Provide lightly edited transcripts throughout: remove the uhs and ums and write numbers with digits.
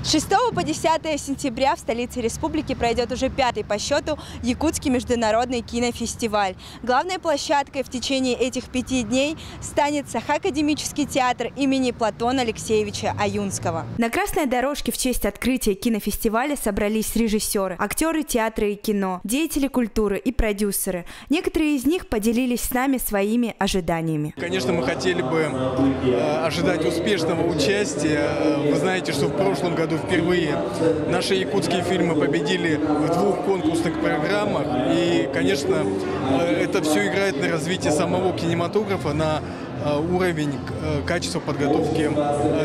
С 6 по 10 сентября в столице республики пройдет уже 5-й по счету Якутский международный кинофестиваль. Главной площадкой в течение этих 5 дней станет Сахакадемический театр имени Платона Алексеевича Аюнского. На красной дорожке в честь открытия кинофестиваля собрались режиссеры, актеры театра и кино, деятели культуры и продюсеры. Некоторые из них поделились с нами своими ожиданиями. Конечно, мы хотели бы ожидать успешного участия. Вы знаете, что в прошлом году впервые наши якутские фильмы победили в 2 конкурсных программах. И, конечно, это все играет на развитие самого кинематографа, на уровень качества подготовки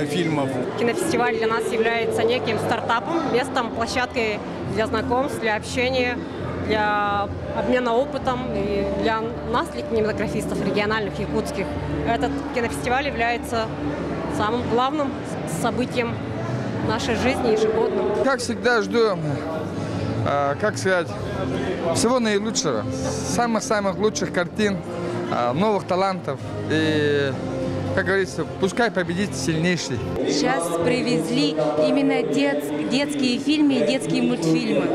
фильмов. Кинофестиваль для нас является неким стартапом, местом, площадкой для знакомств, для общения, для обмена опытом и для нас, для кинематографистов региональных, якутских. Этот кинофестиваль является самым главным событием нашей жизни ежегодно. Как всегда жду, как сказать, всего наилучшего, самых лучших картин, новых талантов и, как говорится, пускай победит сильнейший. Сейчас привезли именно детские фильмы и детские мультфильмы.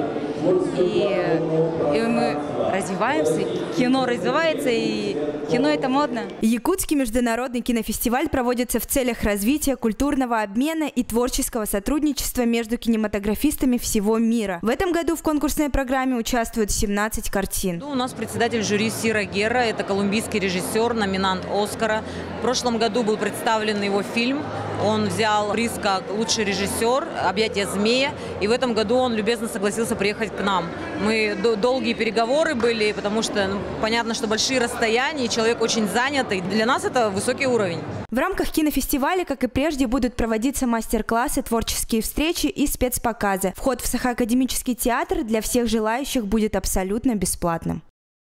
И мы развиваемся, кино развивается, и кино это модно. Якутский международный кинофестиваль проводится в целях развития культурного обмена и творческого сотрудничества между кинематографистами всего мира. В этом году в конкурсной программе участвуют 17 картин. У нас председатель жюри Сира Гера, это колумбийский режиссер, номинант Оскара. В прошлом году был представлен его фильм. Он взял приз как лучший режиссер «Объятия змея», и в этом году он любезно согласился приехать к нам. Мы долгие переговоры были, потому что понятно, что большие расстояния, и человек очень занятый. Для нас это высокий уровень. В рамках кинофестиваля, как и прежде, будут проводиться мастер-классы, творческие встречи и спецпоказы. Вход в Сахакадемический театр для всех желающих будет абсолютно бесплатным.